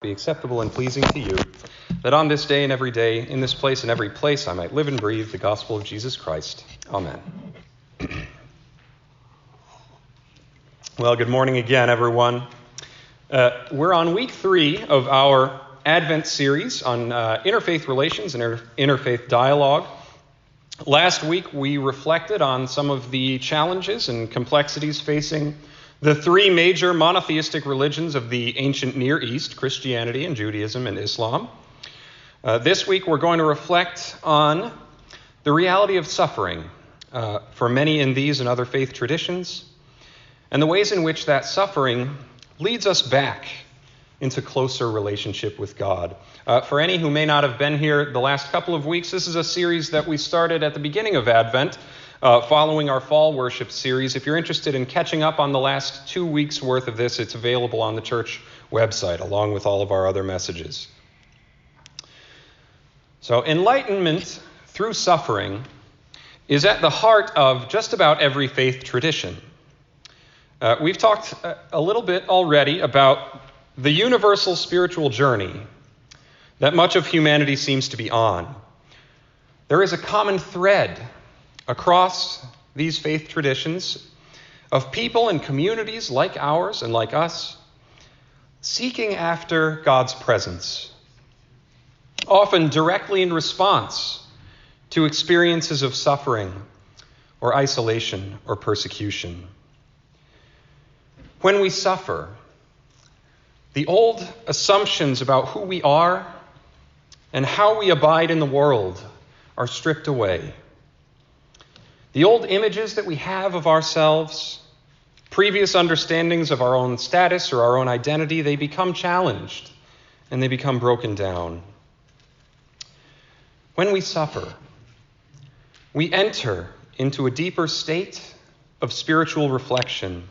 be acceptable and pleasing to you, that on this day and every day, in this place and every place, I might live and breathe the gospel of Jesus Christ. Amen. Well, good morning again, everyone. We're on week 3 of our Advent series on interfaith relations and interfaith dialogue. Last week, we reflected on some of the challenges and complexities facing the 3 major monotheistic religions of the ancient Near East, Christianity and Judaism and Islam. This week, we're going to reflect on the reality of suffering for many in these and other faith traditions, and the ways in which that suffering leads us back into closer relationship with God. For any who may not have been here the last couple of weeks, this is a series that we started at the beginning of Advent, following our fall worship series. If you're interested in catching up on the last 2 weeks' worth of this, it's available on the church website, along with all of our other messages. So enlightenment through suffering is at the heart of just about every faith tradition. We've talked a little bit already about the universal spiritual journey that much of humanity seems to be on. There is a common thread across these faith traditions of people and communities like ours and like us seeking after God's presence, often directly in response to experiences of suffering or isolation or persecution. When we suffer, the old assumptions about who we are and how we abide in the world are stripped away. The old images that we have of ourselves, previous understandings of our own status or our own identity, they become challenged and they become broken down. When we suffer, we enter into a deeper state of spiritual reflection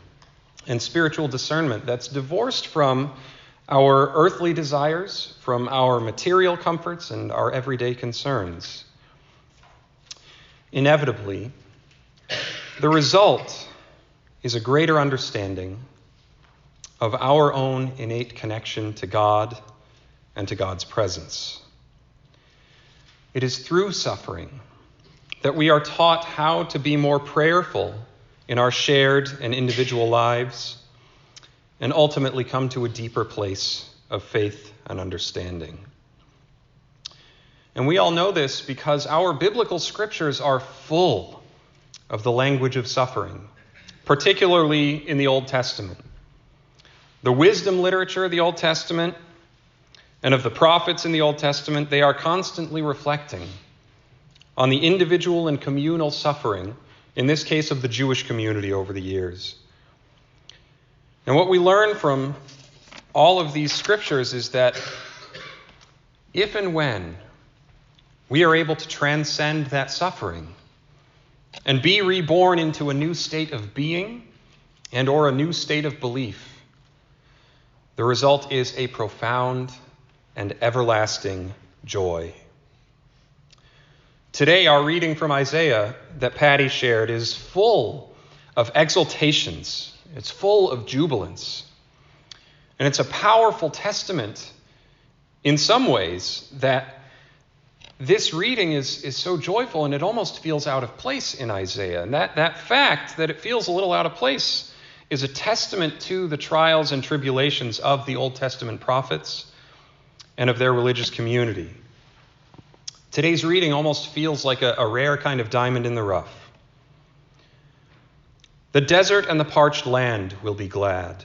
and spiritual discernment that's divorced from our earthly desires, from our material comforts and our everyday concerns. Inevitably, the result is a greater understanding of our own innate connection to God and to God's presence. It is through suffering that we are taught how to be more prayerful in our shared and individual lives, and ultimately come to a deeper place of faith and understanding. And we all know this because our biblical scriptures are full of the language of suffering, particularly in the Old Testament. The wisdom literature of the Old Testament and of the prophets in the Old Testament, they are constantly reflecting on the individual and communal suffering, in this case of the Jewish community over the years. And what we learn from all of these scriptures is that if and when we are able to transcend that suffering and be reborn into a new state of being and or a new state of belief, the result is a profound and everlasting joy. Today, our reading from Isaiah that Patty shared is full of exultations. It's full of jubilance. And it's a powerful testament in some ways that this reading is so joyful and it almost feels out of place in Isaiah. And that fact that it feels a little out of place is a testament to the trials and tribulations of the Old Testament prophets and of their religious community. Today's reading almost feels like a rare kind of diamond in the rough. The desert and the parched land will be glad.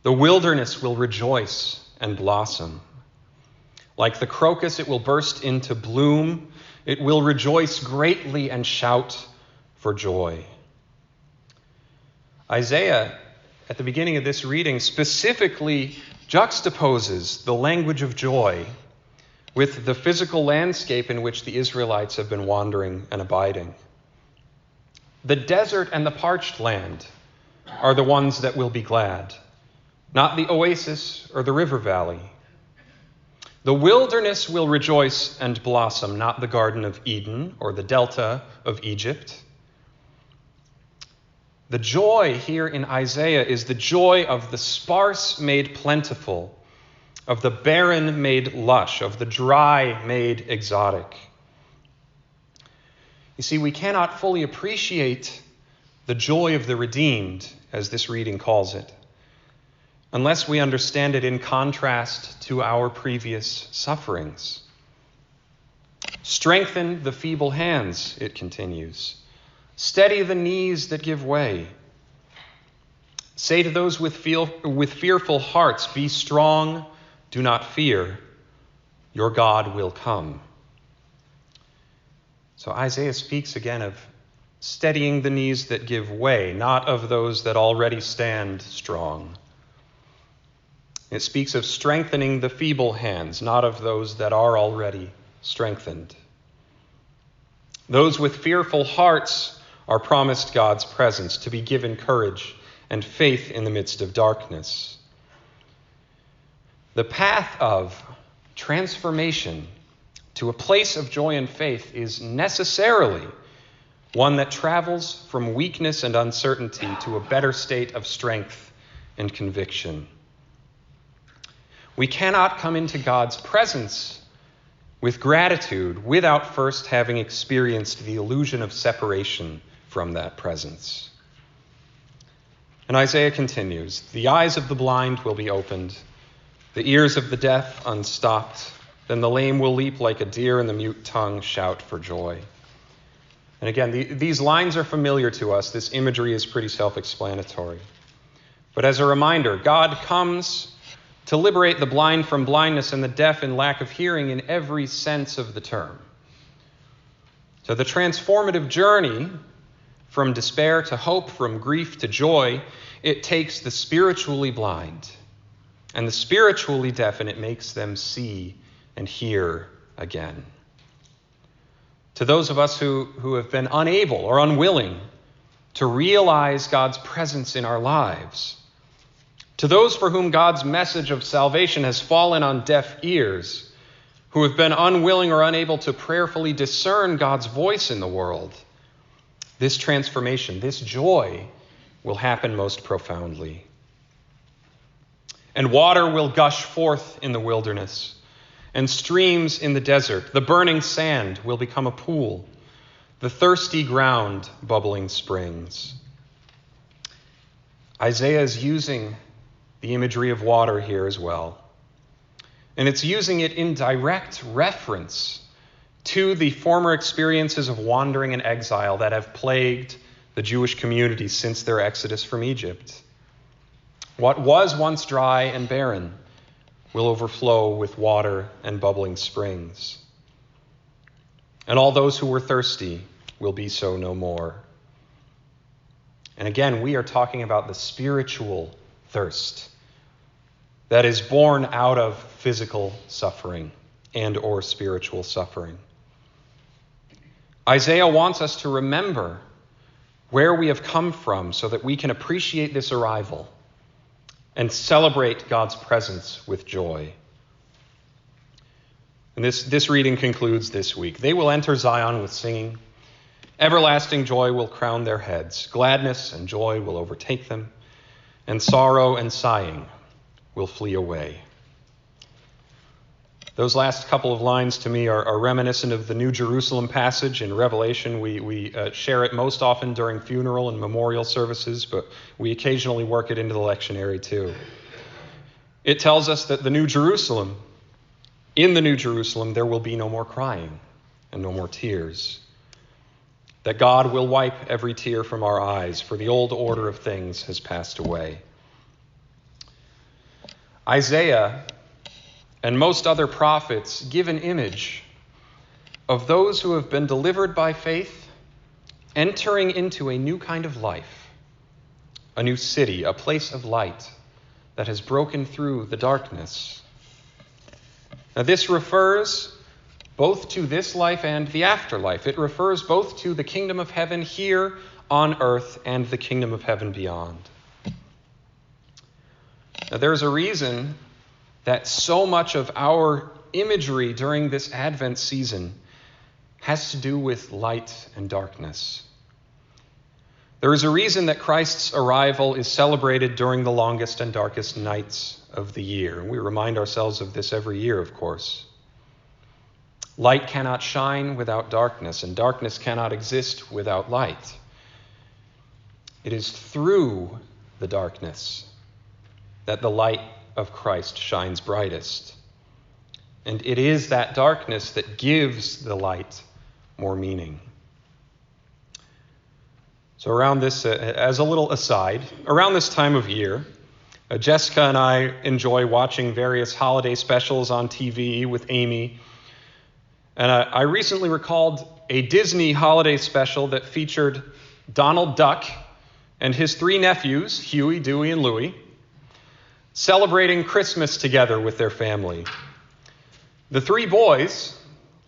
The wilderness will rejoice and blossom. Like the crocus, it will burst into bloom. It will rejoice greatly and shout for joy. Isaiah, at the beginning of this reading, specifically juxtaposes the language of joy with the physical landscape in which the Israelites have been wandering and abiding. The desert and the parched land are the ones that will be glad, not the oasis or the river valley. The wilderness will rejoice and blossom, not the Garden of Eden or the Delta of Egypt. The joy here in Isaiah is the joy of the sparse made plentiful, of the barren made lush, of the dry made exotic. You see, we cannot fully appreciate the joy of the redeemed, as this reading calls it, unless we understand it in contrast to our previous sufferings. Strengthen the feeble hands, it continues. Steady the knees that give way. Say to those with fearful hearts, be strong, do not fear. Your God will come. So Isaiah speaks again of steadying the knees that give way, not of those that already stand strong. It speaks of strengthening the feeble hands, not of those that are already strengthened. Those with fearful hearts are promised God's presence to be given courage and faith in the midst of darkness. The path of transformation to a place of joy and faith is necessarily one that travels from weakness and uncertainty to a better state of strength and conviction. We cannot come into God's presence with gratitude without first having experienced the illusion of separation from that presence. And Isaiah continues, the eyes of the blind will be opened, the ears of the deaf unstopped, then the lame will leap like a deer and the mute tongue shout for joy. And again, these lines are familiar to us. This imagery is pretty self-explanatory. But as a reminder, God comes to liberate the blind from blindness and the deaf in lack of hearing in every sense of the term. So the transformative journey from despair to hope, from grief to joy, it takes the spiritually blind and the spiritually deaf, and it makes them see and hear again. To those of us who have been unable or unwilling to realize God's presence in our lives, to those for whom God's message of salvation has fallen on deaf ears, who have been unwilling or unable to prayerfully discern God's voice in the world, this transformation, this joy will happen most profoundly. And water will gush forth in the wilderness, and streams in the desert. The burning sand will become a pool, the thirsty ground bubbling springs. Isaiah is using the imagery of water here as well. And it's using it in direct reference to the former experiences of wandering and exile that have plagued the Jewish community since their exodus from Egypt. What was once dry and barren will overflow with water and bubbling springs. And all those who were thirsty will be so no more. And again, we are talking about the spiritual thirst that is born out of physical suffering and or spiritual suffering. Isaiah wants us to remember where we have come from so that we can appreciate this arrival and celebrate God's presence with joy. And this reading concludes this week. They will enter Zion with singing. Everlasting joy will crown their heads. Gladness and joy will overtake them, and sorrow and sighing will flee away. Those last couple of lines to me are reminiscent of the New Jerusalem passage in Revelation. We share it most often during funeral and memorial services, but we occasionally work it into the lectionary too. It tells us that in the New Jerusalem, there will be no more crying and no more tears. That God will wipe every tear from our eyes, for the old order of things has passed away. Isaiah and most other prophets give an image of those who have been delivered by faith, entering into a new kind of life, a new city, a place of light that has broken through the darkness. Now, this refers both to this life and the afterlife. It refers both to the kingdom of heaven here on earth and the kingdom of heaven beyond. Now, there's a reason that so much of our imagery during this Advent season has to do with light and darkness. There is a reason that Christ's arrival is celebrated during the longest and darkest nights of the year. We remind ourselves of this every year, of course. Light cannot shine without darkness, and darkness cannot exist without light. It is through the darkness that the light of Christ shines brightest. And it is that darkness that gives the light more meaning. So around this, as a little aside, around this time of year, Jessica and I enjoy watching various holiday specials on TV with Amy. And I recently recalled a Disney holiday special that featured Donald Duck and his three nephews, Huey, Dewey, and Louie, celebrating Christmas together with their family. The three boys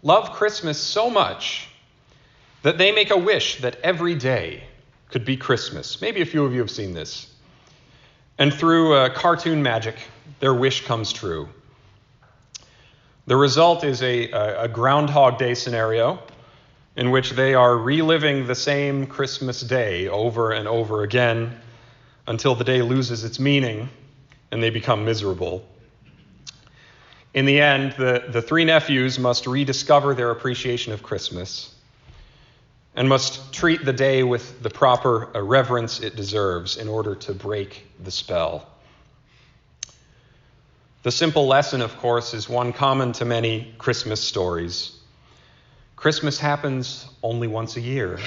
love Christmas so much that they make a wish that every day could be Christmas. Maybe a few of you have seen this. And through cartoon magic, their wish comes true. The result is a Groundhog Day scenario in which they are reliving the same Christmas day over and over again until the day loses its meaning and they become miserable. In the end, the three nephews must rediscover their appreciation of Christmas and must treat the day with the proper reverence it deserves in order to break the spell. The simple lesson, of course, is one common to many Christmas stories. Christmas happens only once a year,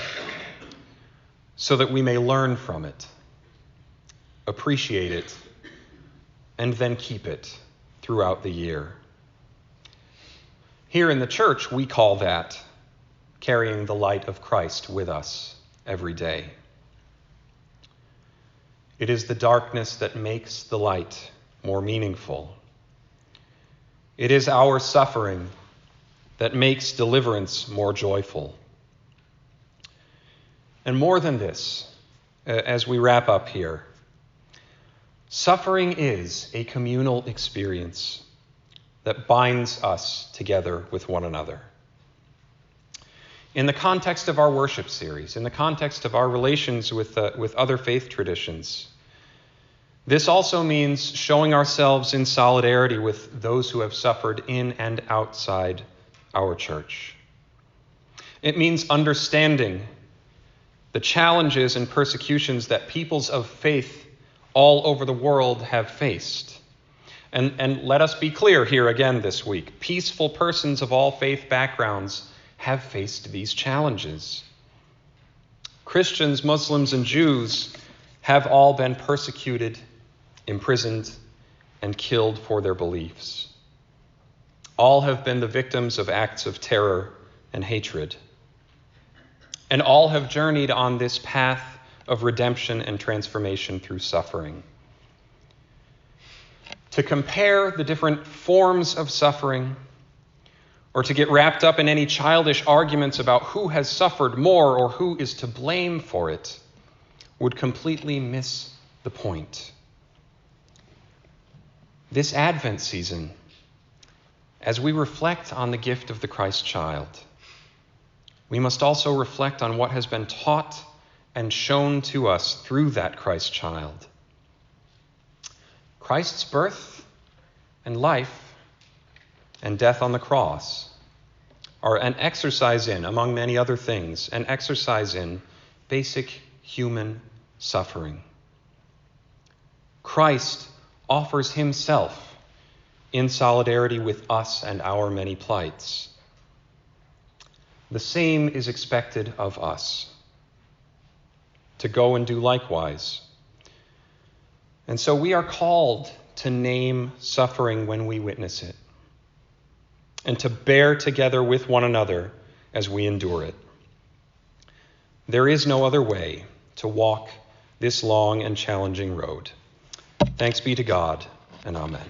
so that we may learn from it, appreciate it, and then keep it throughout the year. Here in the church, we call that carrying the light of Christ with us every day. It is the darkness that makes the light more meaningful. It is our suffering that makes deliverance more joyful. And more than this, as we wrap up here, suffering is a communal experience that binds us together with one another. In the context of our worship series, in the context of our relations with other faith traditions, this also means showing ourselves in solidarity with those who have suffered in and outside our church. It means understanding the challenges and persecutions that peoples of faith all over the world have faced. And let us be clear here again this week. Peaceful persons of all faith backgrounds have faced these challenges. Christians, Muslims, and Jews have all been persecuted, imprisoned, and killed for their beliefs. All have been the victims of acts of terror and hatred. And all have journeyed on this path of redemption and transformation through suffering. To compare the different forms of suffering, or to get wrapped up in any childish arguments about who has suffered more or who is to blame for it, would completely miss the point. This Advent season, as we reflect on the gift of the Christ child, we must also reflect on what has been taught and shown to us through that Christ child. Christ's birth and life and death on the cross are an exercise in, among many other things, an exercise in basic human suffering. Christ offers himself in solidarity with us and our many plights. The same is expected of us, to go and do likewise. And so we are called to name suffering when we witness it, and to bear together with one another as we endure it. There is no other way to walk this long and challenging road. Thanks be to God, and amen.